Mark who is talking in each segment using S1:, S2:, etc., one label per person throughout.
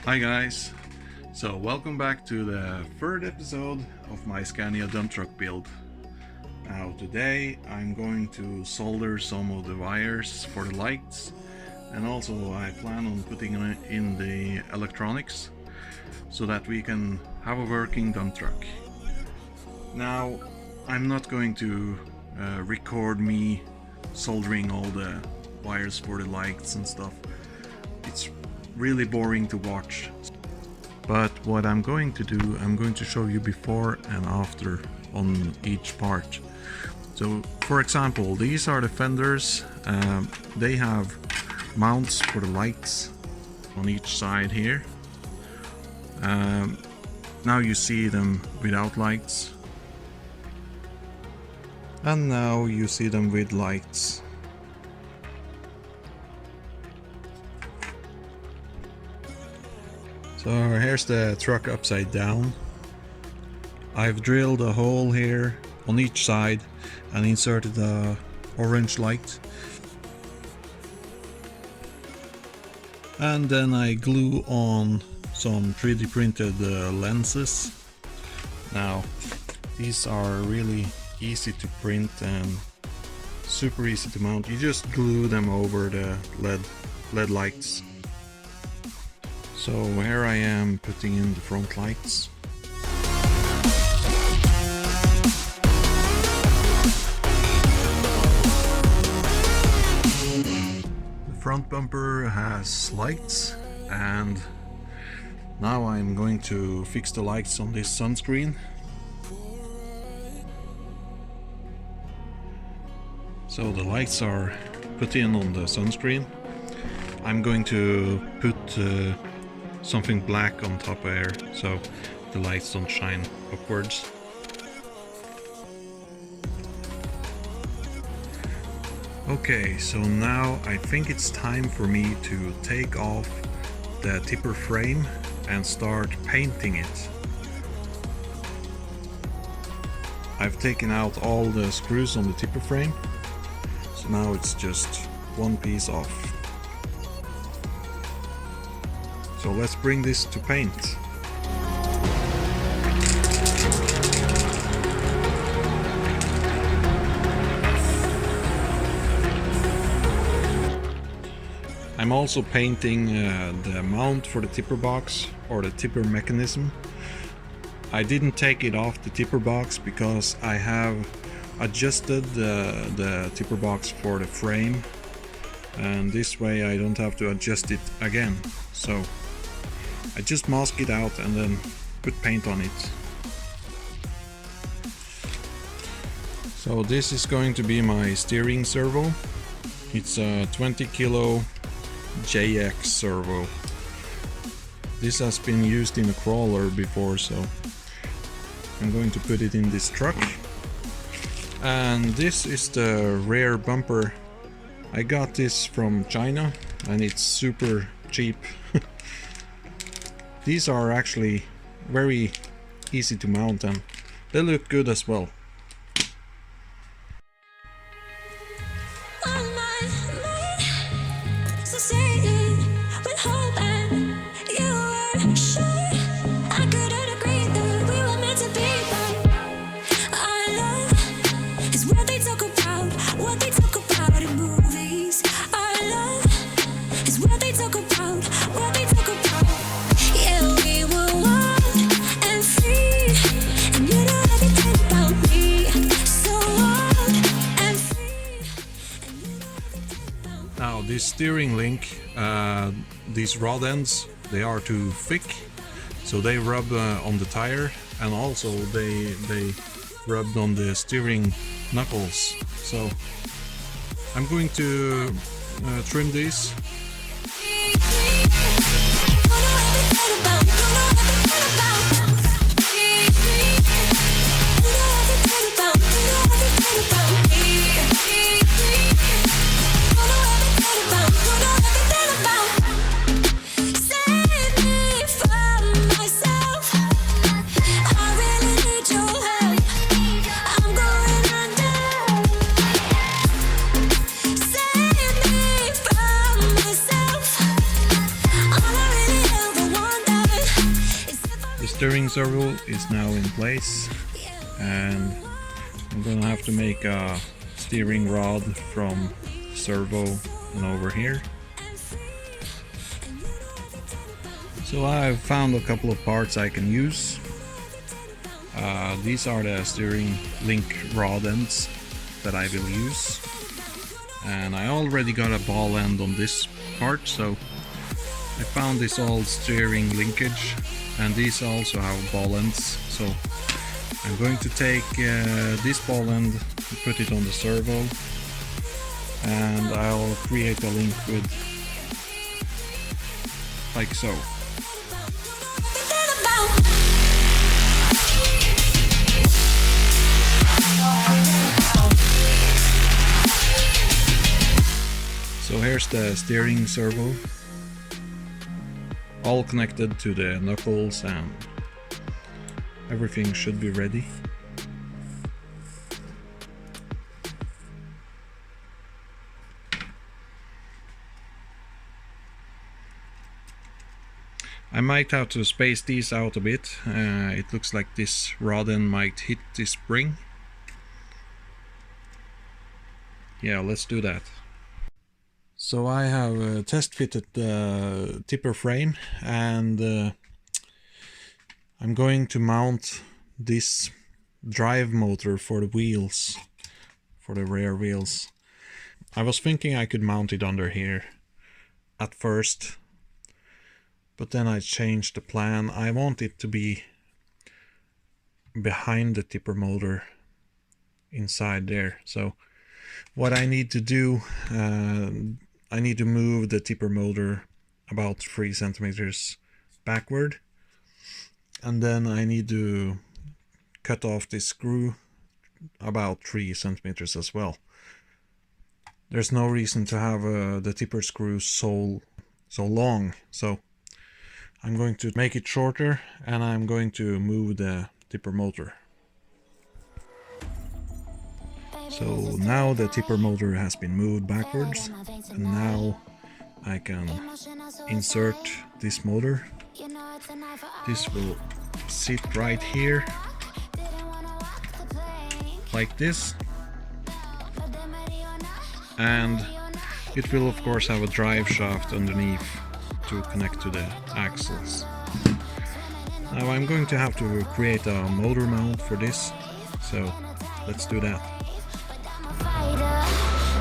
S1: Hi guys, so welcome back to the third episode of my Scania dump truck build. Now today I'm going to solder some of the wires for the lights, and also I plan on putting in the electronics so that we can have a working dump truck. Now I'm not going to record me soldering all the wires for the lights and stuff. It's really boring to watch. But what I'm going to do, I'm going to show you before and after on each part. So for example, these are the fenders. They have mounts for the lights on each side here. Now you see them without lights, and now you see them with lights. So here's the truck upside down. I've drilled a hole here on each side and inserted a orange light. And then I glue on some 3D printed lenses. Now these are really easy to print and super easy to mount. You just glue them over the LED lights. So here I am putting in the front lights. The front bumper has lights, and now I'm going to fix the lights on this sunscreen. So the lights are put in on the sunscreen. I'm going to put something black on top of here so the lights don't shine upwards. Okay, so now I think it's time for me to take off the tipper frame and start painting it. I've taken out all the screws on the tipper frame, so now it's just one piece off. So let's bring this to paint. I'm also painting the mount for the tipper box, or the tipper mechanism. I didn't take it off the tipper box because I have adjusted the tipper box for the frame, and this way I don't have to adjust it again. So I just mask it out and then put paint on it. So this is going to be my steering servo. It's a 20 kilo JX servo. This has been used in a crawler before, so I'm going to put it in this truck. And this is the rear bumper. I got this from China and it's super cheap. These are actually very easy to mount and they look good as well. Now this steering link, these rod ends, they are too thick, so they rub on the tire, and also they rubbed on the steering knuckles. So I'm going to trim these. steering servo is now in place, and I'm gonna have to make a steering rod from servo and over here. So I've found a couple of parts I can use. These are the steering link rod ends that I will use, and I already got a ball end on this part, so I found this old steering linkage, and these also have ball ends. So I'm going to take this ball end and put it on the servo, and I'll create a link with like so. So here's the steering servo, all connected to the knuckles, and everything should be ready. I might have to space these out a bit. It looks like this rod end might hit this spring. Yeah, let's do that. So I have test fitted the tipper frame, and I'm going to mount this drive motor for the wheels, for the rear wheels. I was thinking I could mount it under here at first, but then I changed the plan. I want it to be behind the tipper motor, inside there. So what I need to do, I need to move the tipper motor about 3 centimeters backward, and then I need to cut off this screw about 3 centimeters as well. There's no reason to have the tipper screw so long, so I'm going to make it shorter, and I'm going to move the tipper motor. So now the tipper motor has been moved backwards, and now I can insert this motor. This will sit right here, like this, and it will of course have a drive shaft underneath to connect to the axles. Now I'm going to have to create a motor mount for this, so let's do that.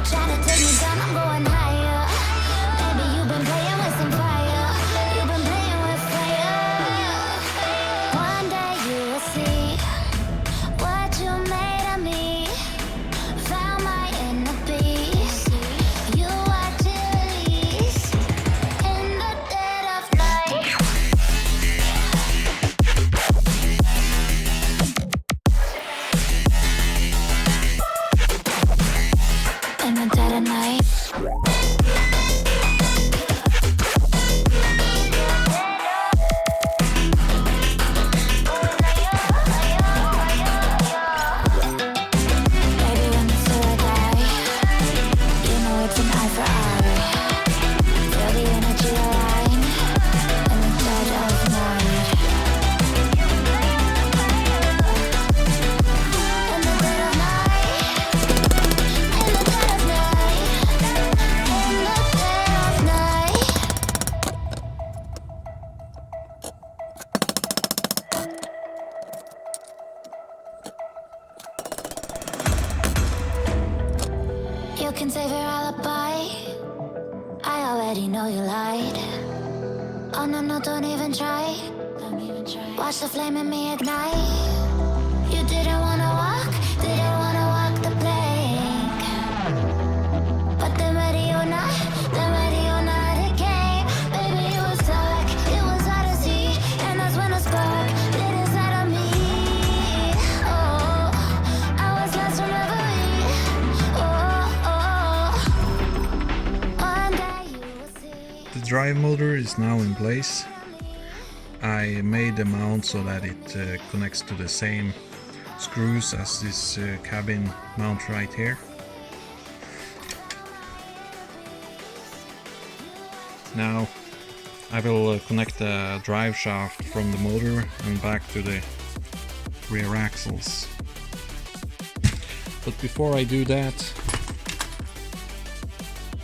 S2: Trying to take me down, I'm going higher. Baby, you've been playing with some fire. You've been playing with fire. One day you will see what you made of me. Found my inner peace. You watch it release in the dead of night. In the dead of night. Baby, when you say I die, you know it's an eye for eye. Feel the energy align in the dead of night. In the dead of night. In the dead of You can save your alibi. I already know you lied. Oh no, no, don't even try. Watch the flame in me ignite. You didn't wanna walk the plank. But then ready or not, it came. Baby, it was dark, it was hard to see, and that's when a spark lit inside of me. Oh, I was lost from reverie. One day you will see.
S1: The drive motor is now in place. I made the mount so that it connects to the same screws as this cabin mount right here. Now I will connect the drive shaft from the motor and back to the rear axles. But before I do that,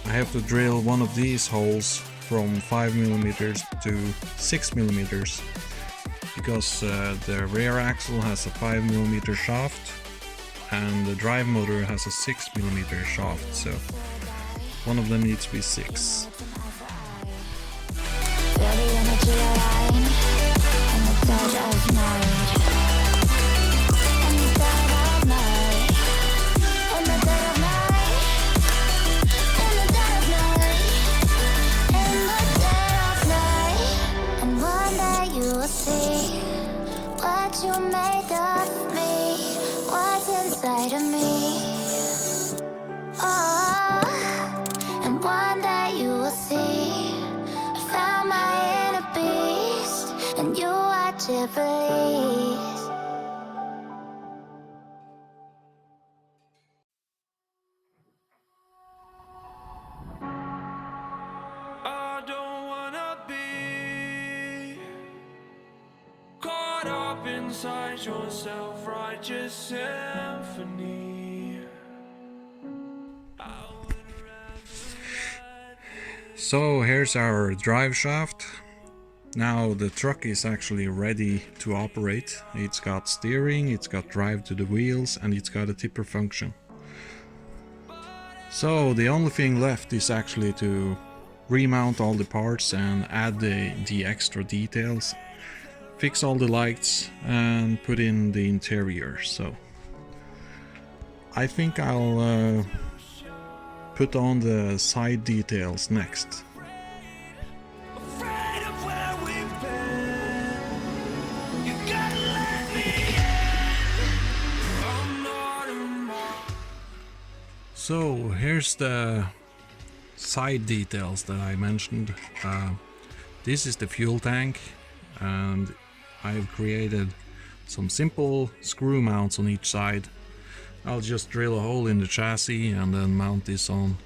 S1: I have to drill one of these holes from 5mm to 6mm, because the rear axle has a 5mm shaft and the drive motor has a 6mm shaft, so one of them needs to be 6.
S2: You made of me, what's inside of me. Oh, and one day you will see, I found my inner beast, and you watch it release.
S3: I don't wanna be caught up inside your self-righteous symphony.
S1: So here's our drive shaft. Now the truck is actually ready to operate. It's got steering, it's got drive to the wheels, and it's got a tipper function. So the only thing left is actually to remount all the parts and add the extra details, fix all the lights and put in the interior. So I think I'll put on the side details next.
S3: Afraid of where we've been. You gotta let me in. I'm not a mob.
S1: So here's the side details that I mentioned. This is the fuel tank, and I've created some simple screw mounts on each side. I'll just drill a hole in the chassis and then mount this on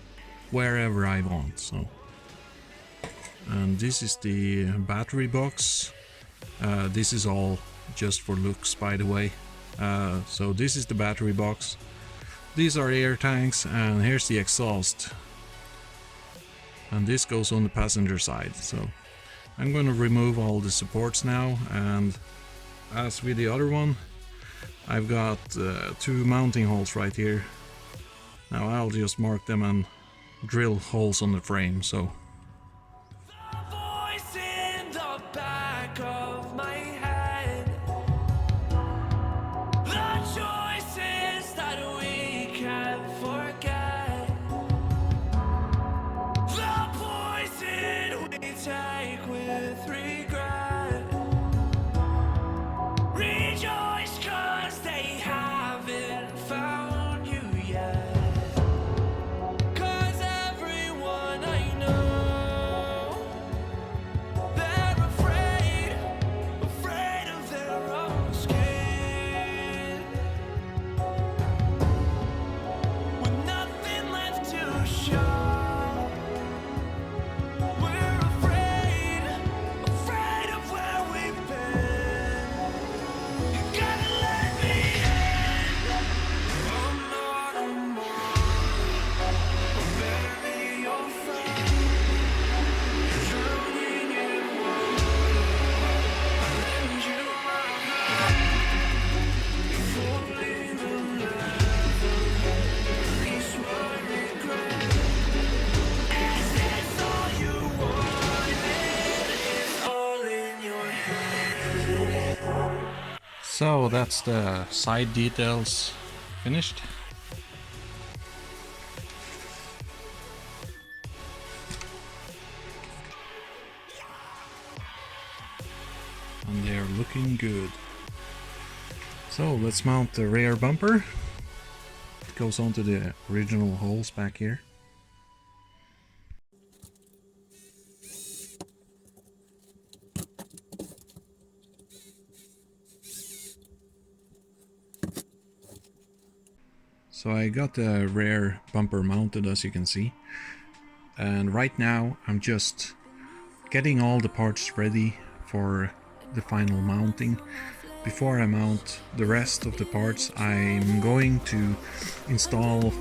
S1: wherever I want. So, and this is the battery box. This is all just for looks, by the way. So this is the battery box. These are air tanks, and here's the exhaust. And this goes on the passenger side. So I'm going to remove all the supports now, and as with the other one, I've got 2 mounting holes right here. Now I'll just mark them and drill holes on the frame. So
S3: The voice in the back of my head. The choices that we can't forget. The poison we take with regret. Rejoice 'cause they haven't found you yet. 'Cause everyone I know, they're afraid of their own skin. With nothing left to show, we're afraid of where we've been. You gotta let me in. I'm not a moron. Bury your friend. Drowning in water. I lend you my hand. Falling in love. Release my regret. Is this all you wanted? It's all in your head.
S1: So that's the side details finished. And they're looking good. So let's mount the rear bumper. It goes onto the original holes back here. So I got the rear bumper mounted, as you can see, and right now I'm just getting all the parts ready for the final mounting. Before I mount the rest of the parts, I'm going to install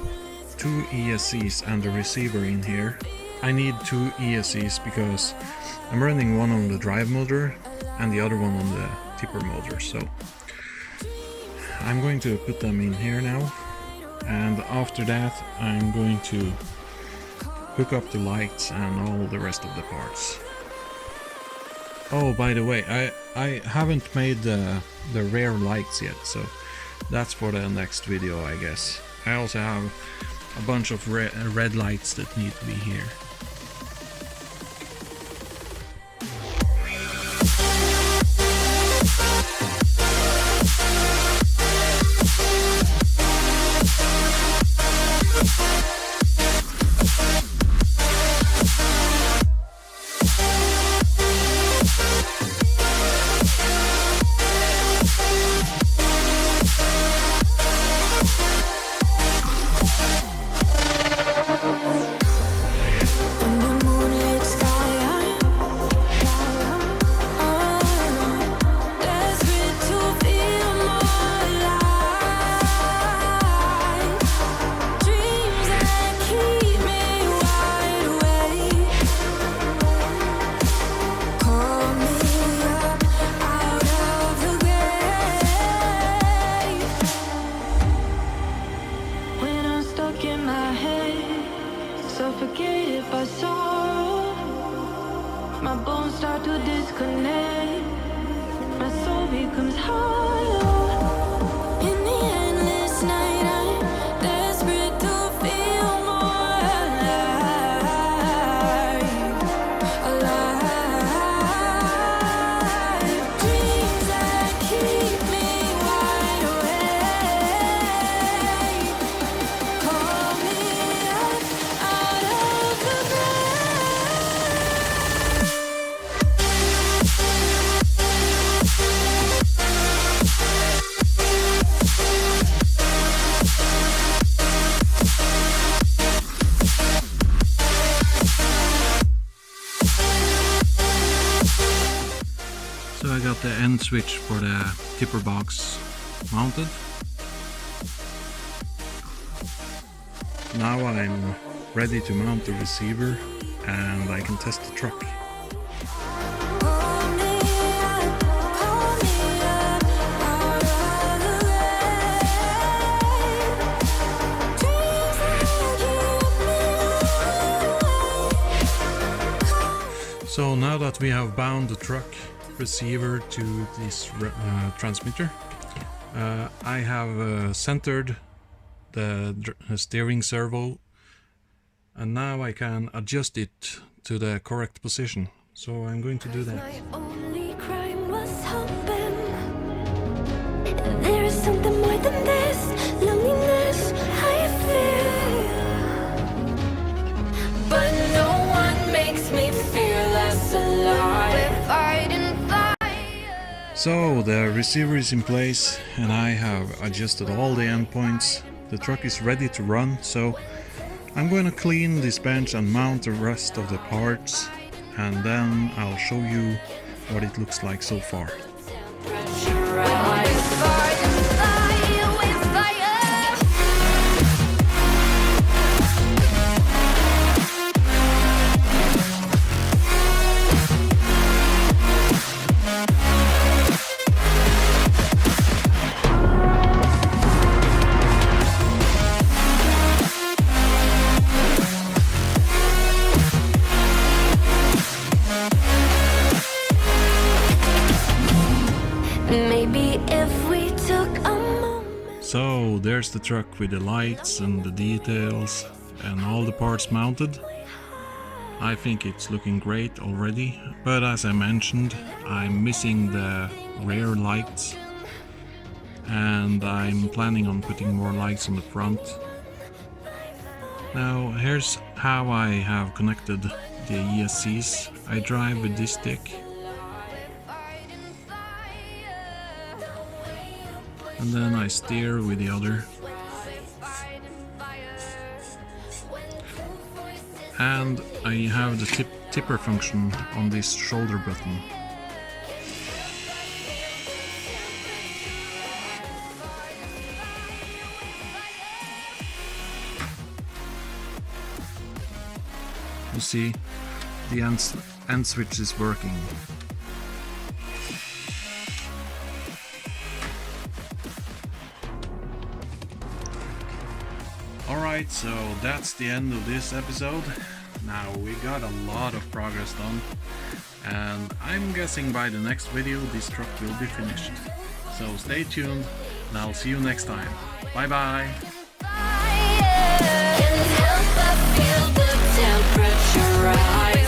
S1: 2 ESCs and a receiver in here. I need 2 ESCs because I'm running one on the drive motor and the other one on the tipper motor, so I'm going to put them in here now, and after that I'm going to hook up the lights and all the rest of the parts. Oh, by the way, I haven't made the rear lights yet, so that's for the next video, I guess. I also have a bunch of red lights that need to be here.
S3: My bones start to disconnect. My soul becomes hollow. In the endless night, I'm desperate to feel more alive. Alive. Dreams that keep me wide awake. Call me up out of the grave.
S1: So I got the end switch for the tipper box mounted. Now I'm ready to mount the receiver and I can test the truck.
S3: Call me up out of the grave. Dreams that keep me.
S1: So now that we have bound the truck receiver to this transmitter, I have centered the steering servo, and now I can adjust it to the correct position. So I'm going to do that.
S3: My only crime was hoping there is something more than this loneliness I feel, but no one makes me feel less alive. We're fighting fire.
S1: So the receiver is in place and I have adjusted all the endpoints. The truck is ready to run, so I'm going to clean this bench and mount the rest of the parts, and then I'll show you what it looks like so far.
S3: We're fighting fire. We're fire. Maybe if we took a moment.
S1: So there's the truck with the lights and the details and all the parts mounted. I think it's looking great already, but as I mentioned, I'm missing the rear lights and I'm planning on putting more lights on the front. Now here's how I have connected the ESCs. I drive with this stick and then I steer with the other, and I have the tipper function on this shoulder button. You see, the end switch is working. Alright, so that's the end of this episode. Now we got a lot of progress done, and I'm guessing by the next video this truck will be finished. So stay tuned, and I'll see you next time. Bye bye!
S2: Can't help but feel the temperature rise.